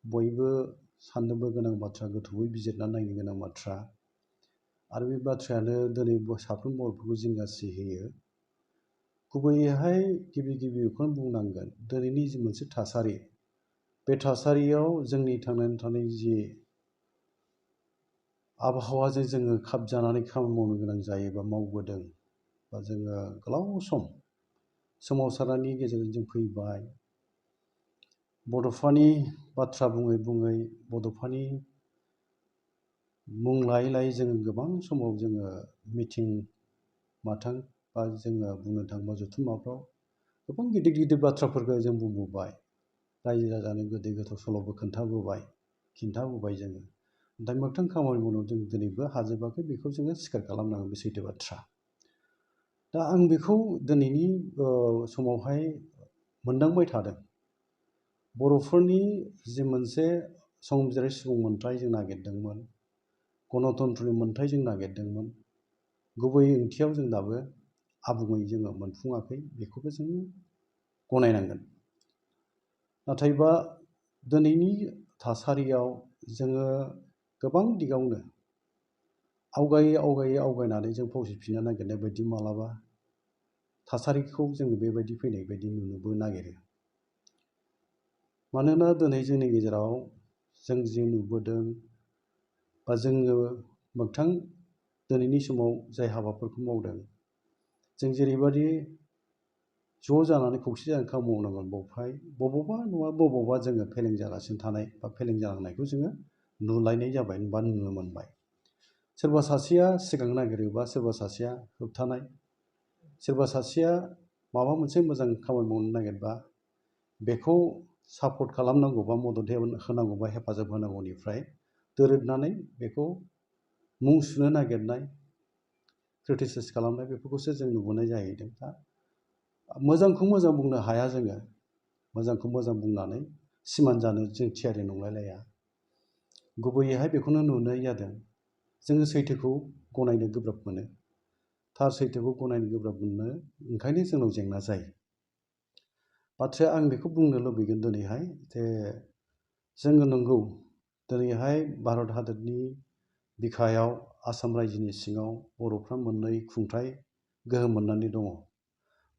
बयबो साननोबो गोनां बाथ्रा, गोथौयै बिजिरना नायनो गोनां बाथ्रा। आरो बे बाथ्रायानो दिनै साफ्रोम बर'फोरखौ जिंगासि होयो। गुबैयैहाय गिबि बेखौनो बुंनांगोन, दिनैनि जि मोनसे थासारि, बे थासारियाव जोंनि थांनानै थानाय जि आबहावाजों जोङो खाबजानानै खामानि मावनो गोनां जायो बा मावबोदों, बा जोङो गोलाव सम सोमावसारनायनि गेजेरजों जों फैबाय। बड'फानि बाथ्रा बुङै बुङै, बड'फानि मुं लायै लायै जोङो गोबां समाव जोङो मिथिं माथों बा जोङो बुंनो थाङोबा जथुम्माफ्राव गोबां गिदिर गिदिर बाथ्राफोरखौ जों बुंबोबाय। रायजो राजानो गोदै गोथौ सल'बो खिन्थाबोबाय जोङो। दा मोगथां खामानि मावनायाव जों दिनैबो हाजोबाखै, बेखौ जोङो स्वीकार खालामनांगोन, बे सैथो बाथ्रा। दा आं बेखौ दिनैनि समावहाय मोनदांबाय थादों। बर'फोरनि जि मोनसे संबिजिरारि सुबुं मोनथाय जों नागिरदोंमोन, गणतन्त्रनि मोनथाय जों नागिरदोंमोन, गुबै ओंथियाव जों दाबो आबुङै जोङो मोनफुङाखै, बेखौबो जोङो गनायनांगोन। नाथायबा दिनैनि थासारियाव जोङो गोबां दिगावनो आवगायनानै जों फावसायफिननो नागिरनाय बायदि मालाबा थासारिखौ जोङो बेबायदि फैनाय बायदि नुनोबो नागिरो। मानोना दिनै जोंनि गेजेराव जों जि नुबोदों बा जोङो मोगथां दिनैनि समाव जाय हाबाफोरखौ मावदों, जों जेरैबायदि ज' जानानै खौसे जानानै खामानि मावनांगोन, बेवहाय बबावबा नङा बबावबा जोङो फेलें जागासिनो थानाय बा फेलें जालांनायखौ जोङो नुलायनाय जाबाय बा नुनो मोनबाय। सोरबा सासेया सिगां नागिरोबा सोरबा सासेया होबथानाय, सोरबा सासेया माबा मोनसे मोजां खामानि मावनो नागिरबा बेखौ सापर्ट खालामनांगौ बा मदद होनांगौ बा हेफाजाब होनांगौनिफ्राय दोरोदनानै बेखौ मुं सुनो नागिरनाय, क्रिटिसाइज खालामनाय, बेफोरखौसो जों नुबोनाय जाहैदों। दा मोजांखौ मोजां बुंनो हाया जोङो, मोजांखौ मोजां बुंनानै सिमान जानो जों थियारि नंलायलाया। गुबैयैहाय बेखौनो नुनाय जादों, जोङो सैथोखौ गनायनो गोब्राब मोनो, थार सैथोखौ गनायनो गोब्राब मोनो, ओंखायनो जोंनाव जेंना जायो। बाथ्राया आं बेखौ बुंनो लुबैगोन दिनैहाय, जे जोङो नंगौ दिनैहाय भारत हादरनि बिखायाव आसाम रायजोनि सिङाव बर'फ्रा मोननै खुंथाय गोहो मोननानै दङ।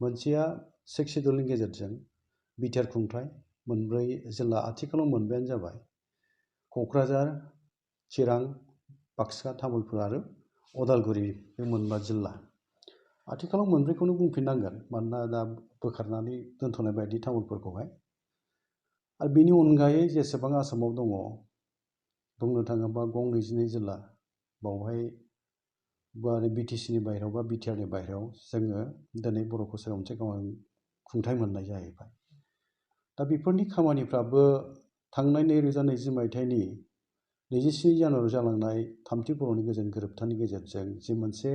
मोनसेया 6 सिडिउलनि गेजेरजों बिटिआर खुंथाय, मोनब्रै जिल्ला, आथिखालाव मोनबायानो जाबाय, क'क्राझार, चिरां, बाक्सा, तामुलपुर आरो अदालगुरि, बे मोनबा जिल्ला। आथिखालाव मोनब्रैखौनो बुंफिननांगोन, मानोना दा बोखारनानै दोनथ'नाय बायदि तामुलपुरखौहाय। आरो बेनि अनगायै जेसेबां आसामाव दङ, बुंनो थाङोबा गं 22 जिल्ला, बावहाय बिटिसिनि बाहेरायाव बा बिटिआरनि बाहेरायाव जोङो दिनै बर' कसारियाव मोनसे खुंथाय मोननाय जाहैबाय। दा बेफोरनि खामानिफ्राबो थांनाय 2020 मायथाइनि 27 जानुवारियाव जालांनाय थामथि बर'नि गोजोन गोरोबथानि गेजेरजों जि मोनसे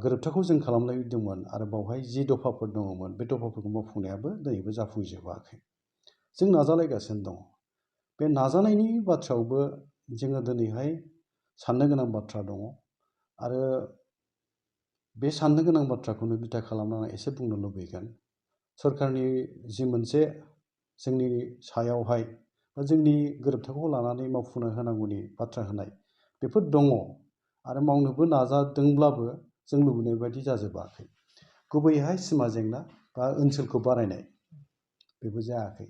गोरोबथाखौ जों खालामलायदोंमोन, आरो बावहाय 10 दफाफोर दङमोन, बे दफाफोरखौ मावफुंनायाबो दिनैबो जाफुंजोबाखै। जों नाजालायगासिनो दङ। बे नाजानायनि बाथ्रायावबो जोङो दिनैहाय साननो गोनां बाथ्रा दङ। आरो बे साननो गोनां बाथ्राखौनो बिथा खालामनानै एसे बुंनो लुबैगोन। सरकारनि जि मोनसे जोंनि सायावहाय बा जोंनि गोरोबथाखौ लानानै मावफुंना होनांगौनि बाथ्रा होनाय, बेफोर दङ, आरो मावनोबो नाजादोंब्लाबो जों लुबैनाय बायदि जाजोबाखै। गुबैयैहाय सिमा जेंना बा ओनसोलखौ बारायनाय, बेबो जायाखै।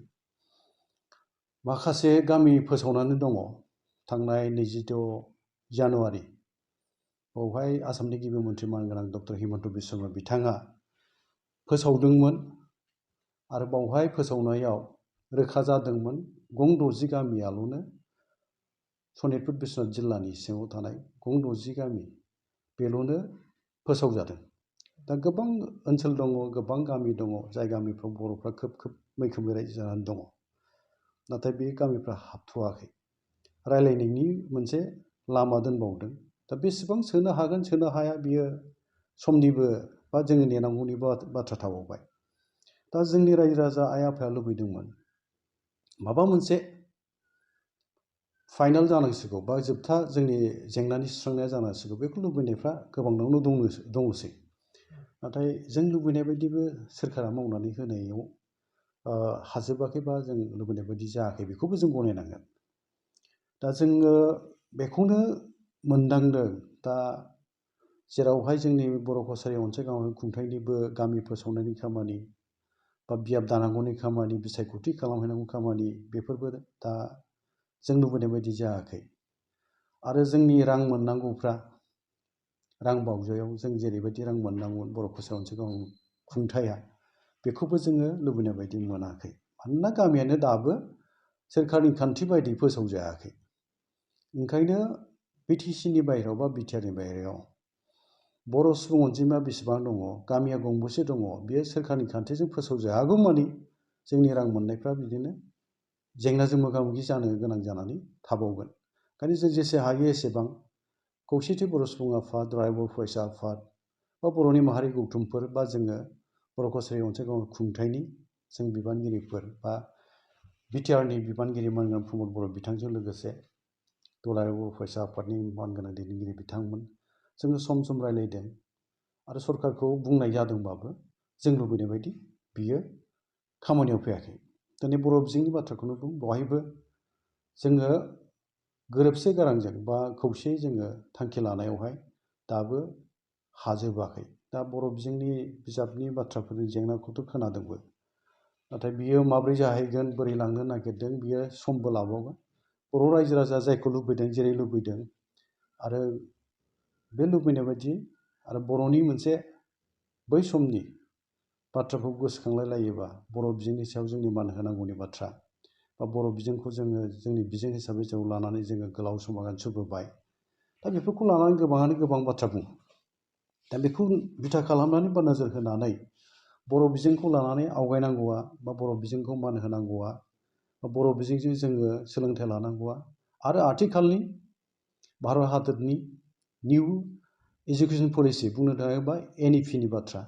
माखासे गामि फोसावनानै दङ। थांनाय 26 जानुवारि बावहाय आसामनि गिबि मन्थ्रि मानगोनां डक्टर हिमन्त बिश्व शर्मा बिथाङा फोसावदोंमोन, आरो बावहाय फोसावनायाव रोखा जादोंमोन गं 60 गामियाल'नो सनितपुर बिश्वनाथ जिल्लानि सिङाव थानाय गं 60 गामि, बेल'नो फोसावजादों। दा गोबां ओनसोल दङ, गोबां गामि दङ, जाय गामिफ्राव बर'फ्रा खोब मैखोमै रायजो जानानै दङ, नाथाय बे गामिफ्रा हाबथ'वाखै। रायलायनायनि मोनसे लामा दोनबावदों। दा बेसेबां सोनो हागोन सोनो हाया, बियो समनिबो बा जोङो नेनांगौनिबो बाथ्रा थाबावबाय। दा जोंनि रायजो राजा आइ आफाया लुबैदोंमोन माबा मोनसे फाइनाल जानांसिगौ बा जोबथा जोंनि जेंनानि सुस्रांनाया जानांसिगौ, बेखौ लुबैनायफ्रा गोबांनावनो दङसै। नाथाय जों लुबैनाय बायदिबो सोरखारा मावनानै होनायाव हाजोबाखै बा जों लुबैनाय बायदि जायाखै बेखौबो जों गनायनांगोन। दा जोङो बेखौनो मोनदांदों दा जेरावहाय जोंनि बर' कसारि अनसायगाव खुंथाइनिबो गामि फोसावनायनि खामानि बा बियाब दानांगौनि खामानि बिसायख'थि खालामहैनांगौ खामानि बेफोरबो दा जों लुबैनाय बायदि जायाखै। आरो जोंनि रां मोननांगौफ्रा रां बावजायाव जों जेरैबायदि रां मोननांगौमोन बर' कसारि अनसायगाव खुंथाया बेखौबो जोङो लुबैनाय बायदि मोनाखै। मानोना गामियानो दाबो सोरखारनि खान्थि बायदि फोसावजायाखै। ओंखायनो बिटिसिनि बाहेरायाव बा बिटिआरनि बाहेरायाव बर' सुबुं अनजिमा बेसेबां दङ, गामिया गंबेसे दङ, बेयो सोरखारनि खान्थिजों फोसावजायागौमानि जोंनि रां मोननायफ्रा बिदिनो जेंनाजों मोगा मोगि जानो गोनां जानानै थाबावगोन। ओंखायनो जों जेसे हायो एसेबां खौसेथि बर' सुबुं आफाद, दुलाराय बर' फरायसा आफाद बा बर'नि माहारि गौथुमफोर बा जोङो बर' कसारि अनसायगाव खुंथाइनि जों बिबानगिरिफोर बा बिटिआरनि बिबानगिरि मानगोनां प्रमद बर' बिथांजों लोगोसे दुलाराय बर' फरायसा आफादनि मानगोनां दैदेनगिरि बिथांमोन जोङो सम सम रायलायदों आरो सरकारखौ बुंनाय जादोंबाबो जों लुबैनाय बायदि बियो खामानियाव फैयाखै। दिनै बर' बिजोंनि बाथ्राखौनो बुं, बेवहायबो जोङो गोरोबसे गारांजों बा खौसेयै जोङो थांखि लानायावहाय दाबो हाजोबाखै। दा बर' बिजोंनि बिजाबनि बाथ्राफोरनि जेंनाखौथ' खोनादोंबो, नाथाय बियो माब्रै जाहैगोन, बोरै लांनो नागिरदों, बियो समबो लाबावगोन। बर' रायजो राजा जायखौ लुबैदों, जेरै लुबैदों आरो बे लुबैनाय बायदि आरो बर'नि मोनसे बै समनि बाथ्राखौ गोसोखांलाय लायोबा बर' बिजोंनि सायाव जोंनि मान होनांगौनि बाथ्रा बा बर' बिजोंखौ जोङो जोंनि बिजों हिसाबै जों लानानै जोङो गोलाव समागान सुरबोबाय। दा बेफोरखौ लानानै गोबाङानो गोबां बाथ्रा बुङो। दा बेखौ बिथा खालामनानै बा नोजोर होनानै बर' बिजोंखौ लानानै आवगायनांगौआ बा बर' बिजोंखौ मान होनांगौआ बा बर' बिजोंजों जोङो सोलोंथाइ लानांगौआ आरो आथिखालनि भारत हादरनि निउ एजुकेसन पलिसि बुंनो थाङोबा NEP-नि बाथ्रा,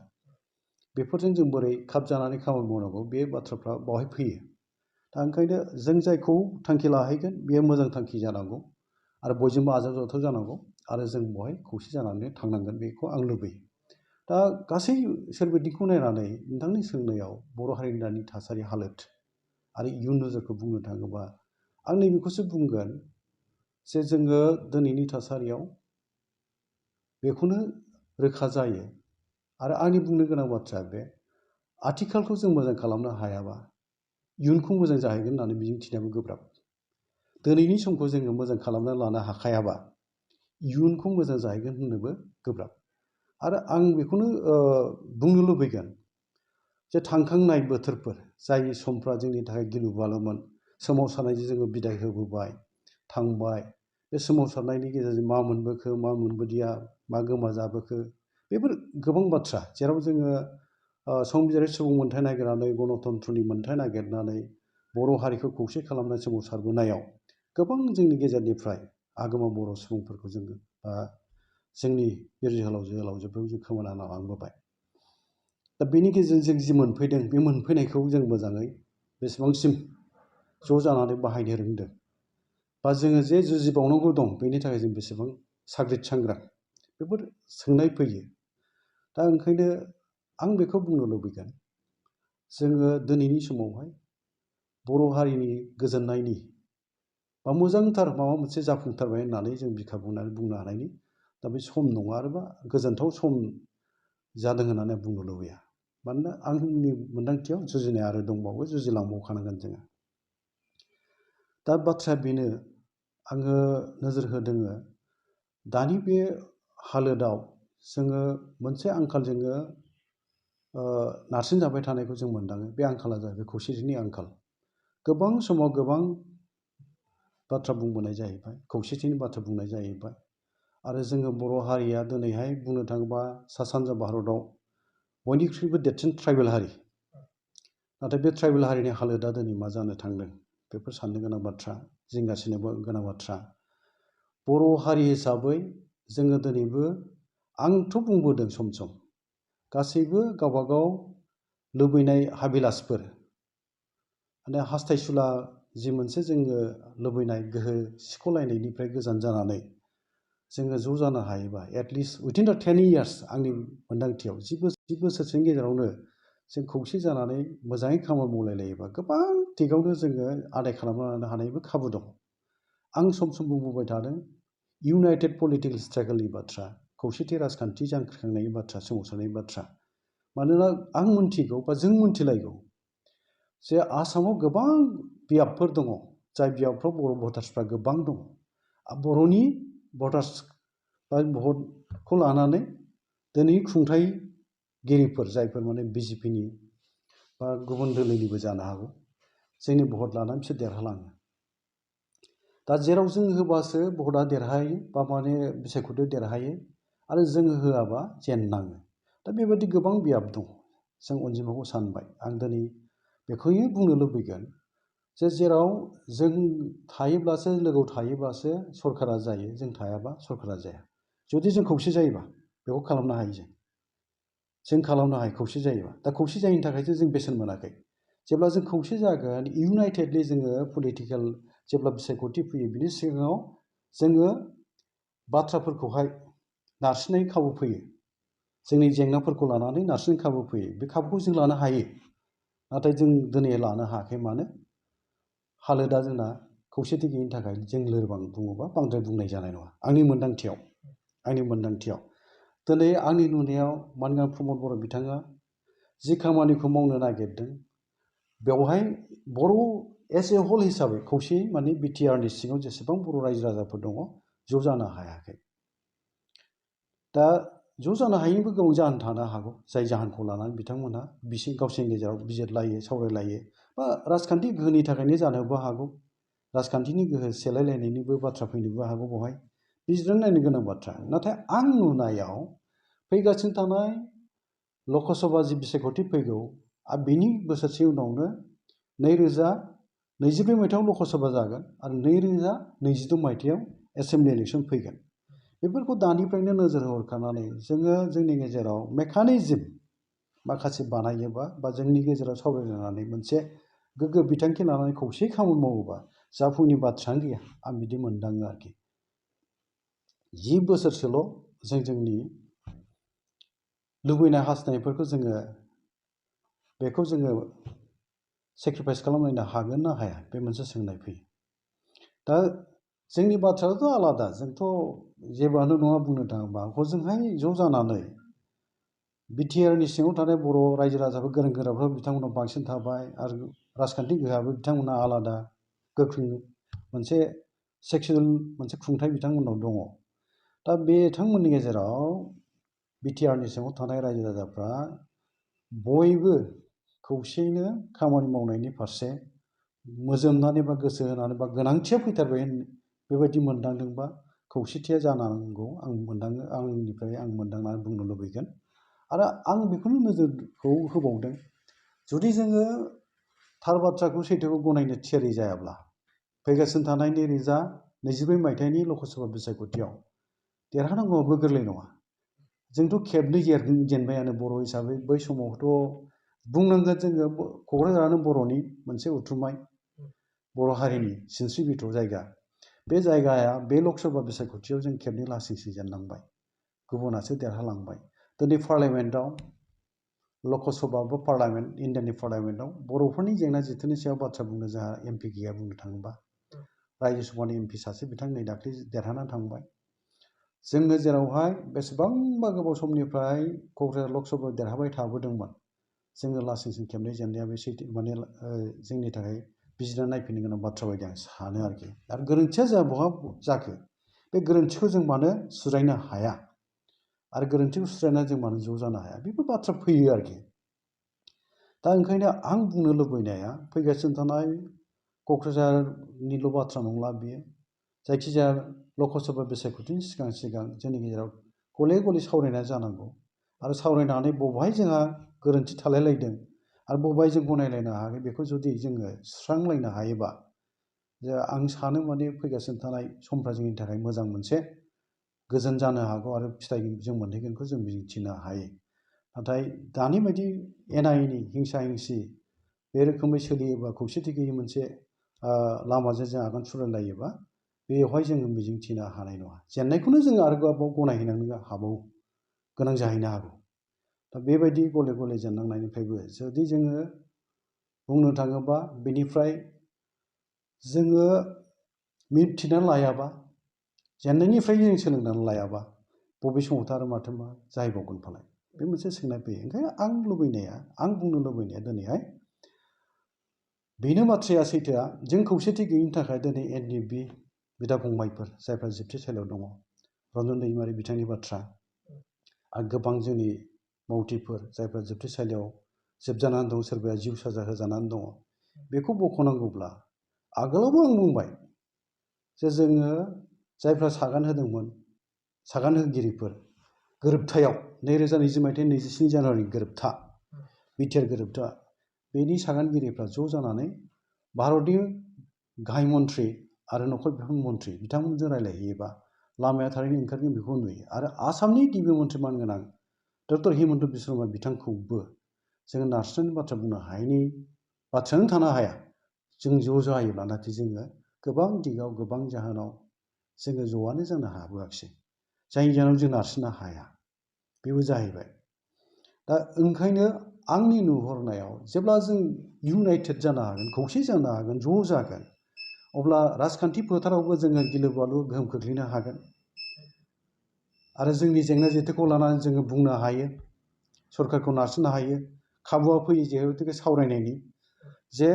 बेफोरजों जों बोरै खाब जानानै खामानि मावनांगौ बे बाथ्राफ्रा बावहाय फैयो। दा ओंखायनो जों जायखौ थांखि लाहैगोन बेयो मोजां थांखि जानांगौ आरो बयजोंबो आजावजाथाव जानांगौ आरो जों बेवहाय खौसे जानानै थांनांगोन, बेखौ आं लुबैयो। दा गासै सोरबिथिंखौ नायनानै नोंथांनि सोंनायाव बर' हारिनि दानि थासारि हालोद आरो इयुन नोजोरखौ बुंनो थाङोबा आं नैबेखौसो बुंगोन जे जोङो दिनैनि थासारियाव बेखौनो रोखा जायो आरो आंनि बुंनो गोनां बाथ्राया बे आथिखालखौ जों मोजां खालामनो हायाबा इयुनखौ मोजां जाहैगोन होननानै मिजिंथिनायाबो गोब्राब। दिनैनि समखौ जोङो मोजां खालामना लानो हाखायाबा इयुनखौ मोजां जाहैगोन होननोबो गोब्राब। आरो आं बेखौनो बुंनो लुबैगोन जे थांखांनाय बोथोरफोर जाय समफ्रा जोंनि थाखाय गिलु बालुमोन, सोमावसारनायजों जोङो बिदाय होबोबाय थांबाय, बे सोमावसारनायनि गेजेरजों मा मोनबोखो, मा मोनबोदिया, मा गोमाजाबोखो, बेफोर गोबां बाथ्रा जेराव जोङो संबिजिरारि सुबुं मोनथाय नागिरनानै गणतन्त्रनि मोनथाय नागिरनानै बर' हारिखौ खौसे खालामनाय सोमावसारबोनायाव गोबां जोंनि गेजेरनिफ्राय आगोमा बर' सुबुंफोरखौ जोङो जोंनि बिर जोहोलावजोफोरखौ जों खोमाना लांबोबाय। दा बेनि गेजेरजों जों जि मोनफैदों बे मोनफैनायखौ जों मोजाङै बेसेबांसिम ज' जानानै बाहायनो रोंदों बा जोङो जे जुजिबावनांगौ दं बेनि थाखाय जों बेसेबां साग्रिद सांग्रां, बेफोर सोंनाय फैयो। दा ओंखायनो आं बेखौ बुंनो लुबैगोन जोङो दिनैनि समावहाय बर' हारिनि गोजोननायनि बा मोजांथार माबा मोनसे जाफुंथारबाय होननानै जों बिखा बुंनानै बुंनो हानायनि दा बे सम नङा आरोबा गोजोनथाव सम जादों होननानै बुंनो लुबैया। मानोना आंनि मोन्दांथियाव जुजिनाय आरो दंबावो, जुजिलांबावखानांगोन जोङो। दा बाथ्राया बेनो, आङो नोजोर होदों दानि बे हालोदाव जोङो मोनसे आंखाल जोङो नारसिनजाबाय थानायखौ जों मोनदाङो। बे आंखाला जाहैबाय खौसेथिनि आंखाल। गोबां समाव गोबां बाथ्रा बुंबोनाय जाहैबाय, खौसेथिनि बाथ्रा बुंनाय जाहैबाय आरो जोङो बर' हारिया दिनैहाय बुंनो थाङोबा सा सानजा भारताव बयनिख्रुइबो देरसिन ट्राइबेल हारि। नाथाय बे ट्राइबेल हारिनि हालोदा दिनै मा जानो थांदों, बेफोर साननो गोनां बाथ्रा, जिंगासिनोबो गोनां बाथ्रा। बर' हारि हिसाबै जोङो दिनैबो, आंथ' बुंबोदों सम सम, गासैबो गावबागाव लुबैनाय हाबिलासफोर माने हास्थायसुला जि मोनसे जोङो लुबैनाय गोहो सिख'लायनायनिफ्राय गोजान जानानै जोङो ज' जानो हायोबा एटलिस्ट उइथिन दा 10 years आंनि मोन्दांथियाव 10 बोसोरसोनि गेजेरावनो जों खौसे जानानै मोजाङै खामानि मावलायलायोबा गोबां दिगावनो जोङो आदाय खालामना लानो हानायबो खाबु दं। आं सम सम बुंबोबाय थादों इउनाइटेड पलिटिकेल स्ट्रागलनि बाथ्रा, खौसेथि राजखान्थि जांख्रिखांनायनि बाथ्रा, सोमावसारनायनि बाथ्रा। मानोना आं मोनथिगौ बा जों मोनथिलायगौ जे आसामाव गोबां बियाबफोर दङ, जाय बियाबफ्राव बर' भटार्सफ्रा गोबां दङ। बर'नि भटार्स बा भटखौ लानानै दिनै खुंथायगिरिफोर जायफोर माने बिजेपिनि बा गुबुन दोलोनिबो जानो हागौ, जोंनि भट लानानै बिसोर देरहालाङो। दा जेराव जों होबासो भटआ देरहायो बा माने बिसायख'थियाव देरहायो आरो जोङो होआबा जेननाङो। दा बेबायदि गोबां बियाब दङ। जों अनजिमाखौ सानबाय। आं दिनै बेखौनो बुंनो लुबैगोन जे जेराव जों थायोब्लासो, लोगोआव थायोब्लासो सरकारा जायो, जों थायाबा सरकारा जाया। जुदि जों खौसे जायोबा बेखौ खालामनो हायो। जों खालामनो हायो खौसे जायोबा। दा खौसे जायैनि थाखायसो जों बेसेन मोनाखै। जेब्ला जों खौसे जागोन, इउनाइटेडलि जोङो पलिटिकेल जेब्ला बिसायख'थि फैयो, बिनि सिगाङाव जोङो बाथ्राफोरखौहाय नारसिननायनि खाबु फैयो। जोंनि जेंनाफोरखौ लानानै नारसिननायनि खाबु फैयो। बे खाबुखौ जों लानो हायो। नाथाय जों दिनै लानो हायाखै। मानो? हालोदा जोंना खौसेथि गैयिनि थाखाय जों लोरबां बुङोबा बांद्राय बुंनाय जानाय नङा। आंनि मोन्दांथियाव दिनै आंनि नुनायाव मानगां प्रमद बर' बिथाङा जि खामानिखौ मावनो नागिरदों, बेवहाय बर' एज ए हल हिसाबै खौसेयै माने बिटिआरनि सिङाव जेसेबां बर' रायजो राजाफोर दङ ज' जानो हायाखै। दा ज' जानो हायैनिबो गोबां जाहोन थानो हागौ, जाय जाहोनखौ लानानै बिथांमोनहा गावसोरनि गेजेराव बिजिरलायो, सावरायलायो, बा राजखान्थि गोहोनि थाखायनो जानोबो हागौ। राजखान्थिनि गोहो सेलायलायनायनिबो बाथ्रा फैनोबो हागौ बेवहाय। बिजिरनानै नायनो गोनां बाथ्रा। नाथाय आं नुनायाव फैगासिनो थानाय लकसभा जि बिसायख'थि फैगौ, बिनि बोसोरसे उनावनो 2024 मायथाइयाव लकसभा जागोन आरो 2026 मायथाइयाव एसेम्बलि इलेक्सन फैगोन। बेफोरखौ दानिफ्रायनो नोजोर होखानानै जोङो जोंनि गेजेराव मेकानिजम माखासे बानायोबा बा जोंनि गेजेराव सावरायलायनानै मोनसे गोग्गो बिथांखि लानानै खौसेयै खामानि मावोबा जाफुंनि बाथ्रायानो गैया। आं बिदि मोनदाङो आरोखि। 10 बोसोरसोल' जोंनि लुबैनाय हास्थायनायफोरखौ जोङो सेक्रिफाइस खालामलायनो हागोन ना हाया, बे मोनसे सोंनाय फैयो। दा जोंनि बाथ्रायाथ' आलादा। जोंथ' जेबोआनो नङा बुंनो थाङोबा। हजोंहाय ज' जानानै बिटिआरनि सिङाव थानाय बर' रायजो राजाफोर, गोरों गोराफ्रा बिथांमोनाव बांसिन थाबाय आरो राजखान्थि गोहोआबो बिथांमोना आलादा, गोख्रों मोनसे सेक्सुयेल मोनसे खुंथाय बिथांमोनाव दङ। दा बिथांमोननि गेजेराव बिटिआरनि सिङाव थानाय रायजो राजाफ्रा बयबो खौसेयैनो खामानि मावनायनि फारसे मोजोमनानै बा गोसो होनानै बा गोनांथिया फैथारबाय बेबायदि मोनदांदोंबा खौसेथिया जानांगौ। आं मोनदाङो, आंनिफ्राय आं मोनदांनानै बुंनो लुबैगोन। आरो आं बेखौनो नोजोरखौ होबावदों, जुदि जोङो थार बाथ्राखौ, सैथोखौ गनायनो थियारि जायाब्ला फैगासिनो थानाय 2024 मायथाइनि लकसभा बिसायख'थियाव देरहानांगौआबो गोरलै नङा। जोंथ' खेबनै जेनबायानो बर' हिसाबै। बै समावथ' बुंनांगोन जोङो क'क्राझारानो बर'नि मोनसे उथुमाय, बर' हारिनि सिनस्रि बिथा जायगा। बे जायगाया बे लकसभा बिसायख'थियाव जों खेबनै लासैसो जेननांबाय, गुबुनासो देरहालांबाय। दिनै पार्लियामेन्टआव, लकसभा बा पार्लियामेन्ट, इन्डियानि पार्लियामेन्टआव बर'फोरनि जेंना जेथोनि सायाव बाथ्रा बुंनो जोंहा एमपि गैया बुंनो थाङोबा। रायजो सभानि एमपि सासे बिथां नै दाख्लै देरहानानै थांबाय। जोङो जेरावहाय बेसेबांबा गोबाव समनिफ्राय क'क्राझार लकसभायाव देरहाबाय थाबोदोंमोन, जोङो लासैसिन खेबनै जेननाया बे सैथो माने जोंनि थाखाय बिजिरनानै नायफिननो गोनां बाथ्रा बायदि आं सानो आरोखि। आरो गोरोन्थिया जोंहा बहा जाखो, बे गोरोन्थिखौ जों मानो सुद्रायनो हाया आरो गोरोन्थिखौ सुद्रायनानै जों मानो ज' जानो हाया, बेफोर बाथ्रा फैयो आरोखि। दा ओंखायनो आं बुंनो लुबैनाया फैगासिनो थानाय क'क्राझारनिल' बाथ्रा नंला बियो। जायखिजाया लकसभा बिसायख'थिनि सिगां जोंनि गेजेराव गले गले सावरायनाया जानांगौ। आरो सावरायनानै बबेहाय जोंहा गोरोन्थि थालायलायदों आरो बबेहाय जों गनायलायनो हायाखै, बेखौ जुदि जोङो सुस्रांलायनो हायोबा आं सानो माने फैगासिनो थानाय समफ्रा जोंनि थाखाय मोजां मोनसे गोजोन जानो हागौ आरो फिथाइ जों मोनहैगोनखौ जों मिजिंथिनो हायो। नाथाय दानि बायदि एना एनि, हिंसा हिंसि बे रोखोमै सोलियोबा, खौसेथि गैयै मोनसे लामाजों जों आगान सुरलायोबा, बेवहाय जोङो मिजिंथिनो हानाय नङा। जेननायखौनो जोङो आरोबाव गनायहैनांनो हाबावो, गोनां जाहैनो हागौ। दा बेबायदि गले गले जेननांनायनिफ्रायबो जुदि जोङो बुंनो थाङोबा बेनिफ्राय जोङो मिथिनानै लायाबा जेननायनिफ्रायनो जों सोलोंनानै लायाबा बबे समावथ' आरो माथो मा जाहैबावगोन फालाय बे मोनसे सोंनाय फैयो। ओंखायनो आं बुंनो लुबैनाया दिनैहाय बेनो बाथ्राया सैथोआ जों खौसेथि गैयिनि थाखाय दिनै NDP बिदा फंबायफोर जायफ्रा जोबथेसालियाव दङ रन्जन दैमारि बिथांनि बाथ्रा आरो गोबां जोंनि मावथिफोर जायफ्रा जोबथेसालियाव जोबजानानै दं सोरबाया जिउ साजा होजानानै दङ बेखौ बख'नांगौब्ला आगोलावबो आं बुंबाय जे जोङो जायफ्रा सागान होदोंमोन सागान होगिरिफोर गोरोबथायाव 2020 मायथाइनि 27 जानुवारि गोरोबथा बिटिआर गोरोबथा बेनि सागानगिरिफ्रा ज' जानानै भारतनि गाहाय मन्थ्रि आरो नखर बिफान मन्थ्रि बिथांमोनजों रायलायहैयोबा लामाया थारैनो ओंखारगोन बेखौ नुयो। आरो आसामनि गिबि मन्थ्रि मानगोनां डक्टर हिमन्त बिश्व शर्मा बिथांखौबो जोङो नारसिननायनि बाथ्रा बुंनो हायैनि बाथ्रायानो थानो हाया जों ज' जायोब्ला नाथाय जोङो गोबां दिगाव गोबां जाहोनाव जोङो ज'आनो जानो हाबोआखिसै जायनि जाहोनाव जों नारसिननो हाया बेबो जाहैबाय। दा ओंखायनो आंनि नुहुरनायाव जेब्ला जों इउनाइटेड जानो हागोन खौसे जानो हागोन ज' जागोन अब्ला राजखान्थि फोथारावबो जोङो गिलु बालु गोहोम खोख्लैनो हागोन आरो जोंनि जेंना जेथोखौ लानानै जोङो बुंनो हायो सरकारखौ नारसिननो हायो। खाबुआ फैयो जिहेतु सावरायनायनि जे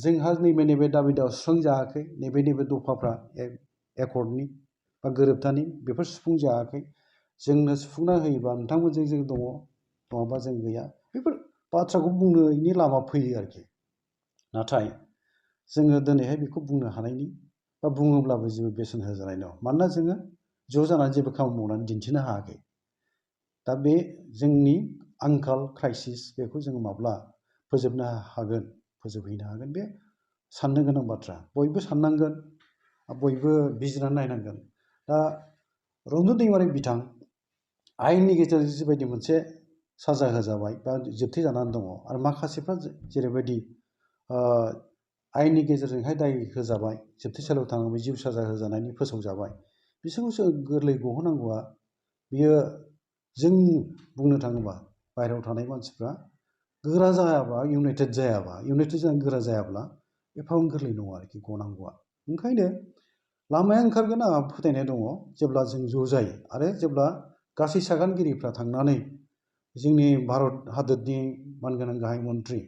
जोंहा नैबे दाबि दावा सुस्रांजायाखै नैबे दफाफ्रा एकर्डनि बा गोरोबथानि बेफोर सुफुंजायाखै जोंनो सुफुंना होयोबा नोंथांमोनजों जों दङ नङाबा जों गैया बेफोर बाथ्राखौ बुंनायनि लामा फैयो आरोखि। नाथाय जोङो दिनैहाय बेखौ बुंनो हानायनि बा बुङोब्लाबो जेबो बेसेन होजानाय नङा मानोना जोङो ज' जानानै जेबो खामानि मावनानै दिन्थिनो हायाखै। दा बे जोंनि आंखाल क्राइसिस बेखौ जोङो माब्ला फोजोबनो हागोन फोजोबहैनो हागोन बे साननो गोनां बाथ्रा बयबो साननांगोन बयबो बिजिरनानै नायनांगोन। दा रन्जन दैमारि बिथां आयेननि गेजेरजों जिबायदि मोनसे साजा होजाबाय बा जोबथेजानानै दङ आरो माखासेफ्रा जेरैबायदि आयेननि गेजेरजोंहाय दाय होजाबाय जोबथेसालियाव थांनानै जिउ साजा होजानायनि फोसावजाबाय बिसोरखौ गोरलै गहोनांगौआ बियो जों बुंनो थाङोबा बाहेरायाव थानाय मानसिफ्रा गोरा जायाबा इउनाइटेड जानानै गोरा जायाब्ला एफाबां गोरलै नङा आरोखि गनांगौआ। ओंखायनो लामाया ओंखारगोन आंहा फोथायनाय दङ जेब्ला जों ज' जायो आरो जेब्ला गासै सागानगिरिफ्रा थांनानै जोंनि भारत हादरनि मानगोनां गाहाय मन्थ्रि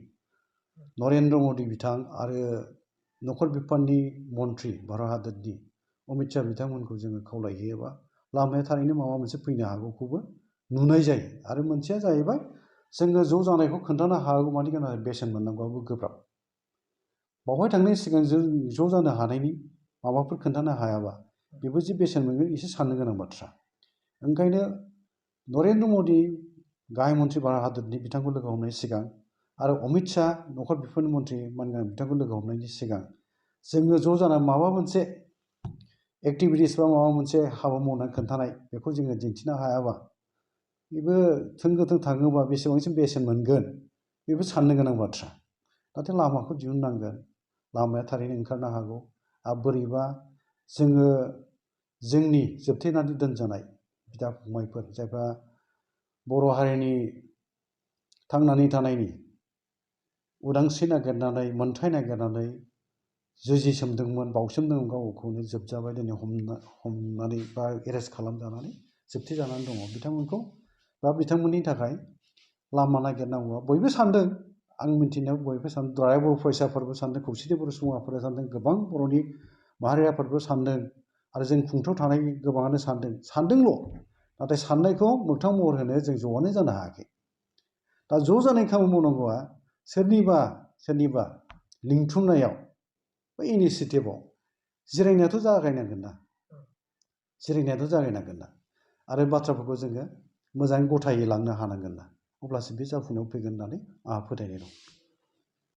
नरेन्द्र मदि बिथां आरो नखर बिफाननि मन्थ्रि भारत हादरनि अमित शाह बिथांमोनखौ जोङो खावलायहैयोबा लामाया थारैनो माबा मोनसे फैनो हागौखौबो नुनाय जायो। आरो मोनसेया जाहैबाय जोङो ज' जानायखौ खोन्थानो हागौ मानि गोनां बेसेन मोननांगौआबो गोब्राब बावहाय थांनायनि सिगां जों ज' जानो हानायनि माबाफोर खोन्थानो हायाबा बेबो जे बेसेन मोनगोन एसे साननो गोनां बाथ्रा। ओंखायनो नरेन्द्र मदि गाहाय मन्थ्रि भारत हादरनि बिथांखौ लोगो हमनायनि सिगां आरो अमित शाह नखर बिफाननि मन्थ्रि मानगोनां बिथांखौ लोगो हमनायनि सिगां जोङो ज' जानानै माबा मोनसे एक्टिभिटिस बा माबा मोनसे हाबा मावनानै खोन्थानाय बेखौ जोङो दिन्थिनो हायाबा बेबो थोंगोथों थाङोबा बेसेबांसिम बेसेन मोनगोन बेबो साननो गोनां बाथ्रा। नाथाय लामाखौ दिहुननांगोन लामाया थारैनो ओंखारनो हागौ आरो बोरैबा जोङो जोंनि जोबथेनानै दोनजानाय बिदा फंबायफोर जायफ्रा बर' हारिनि थांनानै थानायनि उदांस्रि नागिरनानै मोन्थाय नागिरनानै जुजिसोमदोंमोन बावसोमदोंमोन गावखौनो जोबजाबाय दिनै हमनानै बा एरेस्ट खालामजानानै जोबथेजानानै दङ बिथांमोनखौ बा बिथांमोननि थाखाय लामा नागिरनांगौआ बयबो सानदों आं मिन्थिनायाव बयबो सानदों द्राय बर' फरायसाफोरबो सानदों खौसेथि बर' सुबुंआफोरा सानदों गोबां बर'नि माहारि आफादबो सानदों आरो जों खुंथायाव थानाय गोबाङानो सानदोंल' नाथाय साननायखौ मोगथां महर होनो जों ज'आनो जानो हायाखै। दा ज' जानाय खामानि मावनांगौआ सोरनिबा लिंथुमनायाव बा इनिसियेटिभआव जिरायनायाथ' जागायनांगोन ना आरो बाथ्राफोरखौ जोङो मोजाङै गथायै लांनो हानांगोन ना अब्लासो बे जाफुंनायाव फैगोन होननानै आंहा फोथायनाय दं।